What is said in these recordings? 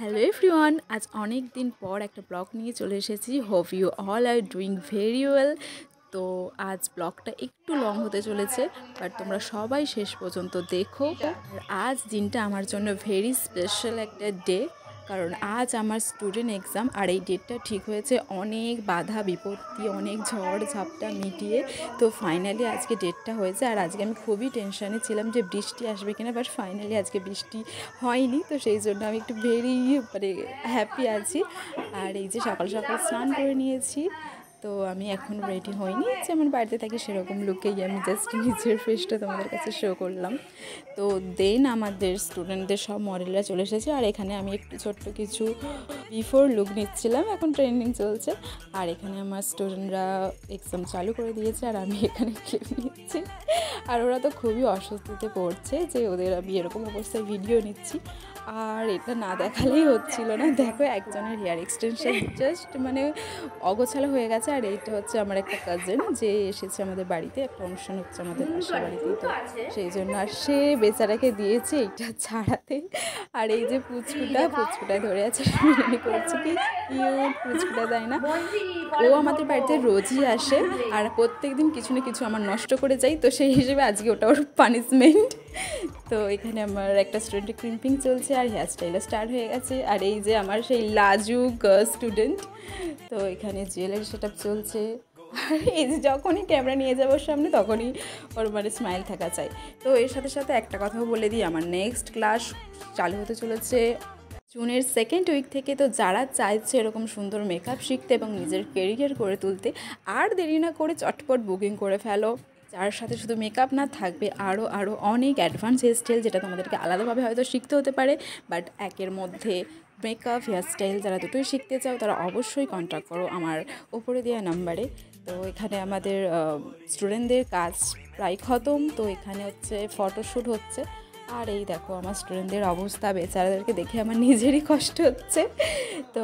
Hello everyone, আজ অনেক দিন পর একটা ব্লগ নিয়ে চলে এসেছি। Hope you all are doing very well. তো আজ ব্লগটা একটু লং হতে চলেছে, বাট তোমরা সবাই শেষ পর্যন্ত দেখো। আর আজ দিনটা আমার জন্য ভেরি স্পেশাল একটা ডে, কারণ আজ আমার স্টুডেন্ট এক্সাম। আর এই ডেটটা ঠিক হয়েছে অনেক বাধা বিপত্তি, অনেক ঝড় ঝাপটা মিটিয়ে। তো ফাইনালি আজকে ডেটটা হয়েছে। আর আজকে আমি খুবই টেনশানে ছিলাম যে বৃষ্টি আসবে কিনা, বাট ফাইনালি আজকে বৃষ্টি হয়নি। তো সেই জন্য আমি একটু ভেরি হ্যাপি আছি। আর এই যে সকাল সকাল স্নান করে নিয়েছি, তো আমি এখন রেডি হইনি, যেমন বাড়িতে থাকি সেরকম লুকেই আমি জাস্ট নিজের ফেসটা তোমাদের কাছে শো করলাম। তো দেন আমাদের স্টুডেন্টদের সব মডেলরা চলে এসেছে, আর এখানে আমি একটু ছোট্ট কিছু বিফোর লুক নিচ্ছিলাম, এখন ট্রেন্ডিং চলছে। আর এখানে আমার স্টুডেন্টরা এক্সাম চালু করে দিয়েছে, আর আমি এখানে ক্লিপ নিচ্ছি। আর ওরা তো খুবই অস্বস্তিতে পড়ছে যে ওদের আমি এরকম অবস্থায় ভিডিও নিচ্ছি, আর এটা না দেখালেই হচ্ছিল না। দেখো, একজনের হেয়ার এক্সটেনশন জাস্ট অগোছালো হয়ে গেছে। আর এইটা হচ্ছে আমার একটা কাজিন যে এসেছে আমাদের বাড়িতে, একটা অনুষ্ঠান হচ্ছে আমাদের পাশের বাড়িতেই, তো সেই জন্য আর সে বেচারাকে দিয়েছে এইটা ছাড়াতে। আর এই যে পুচকুটা ধরে আছে, মনে করছে কি কিউট পুচকুটা, তাই না? ও আমাদের বাড়িতে রোজই আসে, আর প্রত্যেক দিন কিছু না কিছু আমার নষ্ট করে যাই, তো সেই হিসেবে আজকে ওটা ওর পানিশমেন্ট। তো এখানে আমার একটা স্টুডেন্টের ক্রিম্পিং চলছে, আর হেয়ার স্টাইলও স্টার্ট হয়ে গেছে। আর এই যে আমার সেই লাজুক স্টুডেন্ট, তো এখানে জুয়েলারি সেট আপ চলছে। আর এই যে যখনই ক্যামেরা নিয়ে যাবো সামনে, তখনই ওর স্মাইল থাকা চাই। তো এর সাথে সাথে একটা কথাও বলে দিই, আমার নেক্সট ক্লাস চালু হতে চলেছে জুনের সেকেন্ড উইক থেকে। তো যারা চাইছে এরকম সুন্দর মেকআপ শিখতে এবং নিজের কেরিয়ার করে তুলতে, আর দেরি না করে চটপট বুকিং করে ফেলো। যার সাথে শুধু মেকআপ না, থাকবে আরও অনেক অ্যাডভান্স হেয়ারস্টাইল, যেটা তোমাদেরকে আলাদাভাবে হয়তো শিখতে হতে পারে, বাট একের মধ্যে মেকআপ হেয়ারস্টাইল যারা দুটোই শিখতে চাও, তারা অবশ্যই কন্ট্যাক্ট করো আমার ওপরে দেওয়া নাম্বারে। তো এখানে আমাদের স্টুডেন্টদের কাজ প্রায় খতম। তো এখানে হচ্ছে ফটোশ্যুট হচ্ছে। আর এই দেখো আমার স্টুডেন্টদের অবস্থা, বেচারাদেরকে দেখে আমার নিজেরই কষ্ট হচ্ছে। তো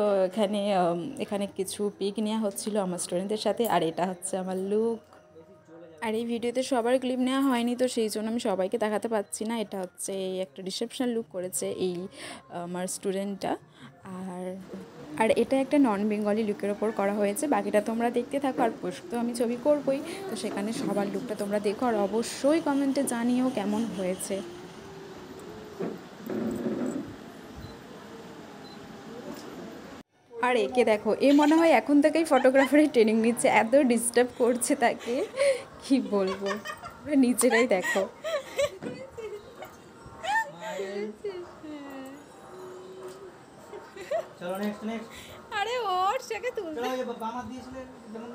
এখানে কিছু পিক নেওয়া হচ্ছিলো আমার স্টুডেন্টদের সাথে। আর এটা হচ্ছে আমার লুক। আর এই ভিডিওতে সবার ক্লিপ নেওয়া হয়নি, তো সেই জন্য আমি সবাইকে দেখাতে পাচ্ছি না। এটা হচ্ছে একটা রিসেপশন লুক করেছে এই আমার স্টুডেন্টটা। আর আর এটা একটা নন বেঙ্গলি লুকের ওপর করা হয়েছে। বাকিটা তোমরা দেখতে থাকো। আর পোস্ট তো আমি ছবি করবই, তো সেখানে সবার লুকটা তোমরা দেখো, আর অবশ্যই কমেন্টে জানিও কেমন হয়েছে। আর একে দেখো, এ মনে হয় এখন থেকেই ফটোগ্রাফারের ট্রেনিং নিচ্ছে, এত ডিস্টার্ব করছে তাকে, কি বলবো। নিজেরাই দেখো। চলো নেক্সট আরে ওর সেকে তুলতে চলো, এই বামা দিয়েছিলে যেমন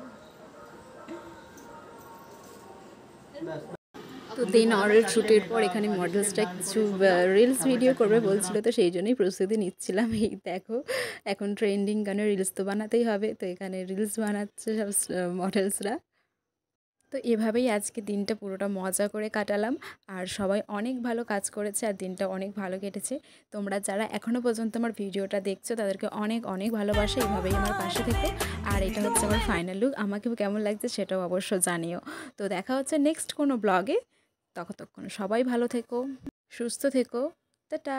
তো দেন অরেল শ্যুটের পর এখানে মডেলসটা কিছু রিলস ভিডিও করবে বলছিল, তো সেই জন্যই প্রস্তুতি নিচ্ছিলাম। এই দেখো, এখন ট্রেন্ডিং গানে রিলস তো বানাতেই হবে, তো এখানে রিলস বানাচ্ছে সব মডেলসরা। তো এভাবেই আজকে দিনটা পুরোটা মজা করে কাটালাম। আর সবাই অনেক ভালো কাজ করেছে, আর দিনটা অনেক ভালো কেটেছে। তোমরা যারা এখনও পর্যন্ত আমার ভিডিওটা দেখছো, তাদেরকে অনেক অনেক ভালোবাসা, এভাবেই আমার পাশে থেকে। আর এটা হচ্ছে আমার ফাইনাল লুক, আমাকেও কেমন লাগছে সেটাও অবশ্য জানিও। তো দেখা হচ্ছে নেক্সট কোনো ব্লগে। ততক্ষণ সবাই ভালো থেকো, সুস্থ থেকো, টাটা।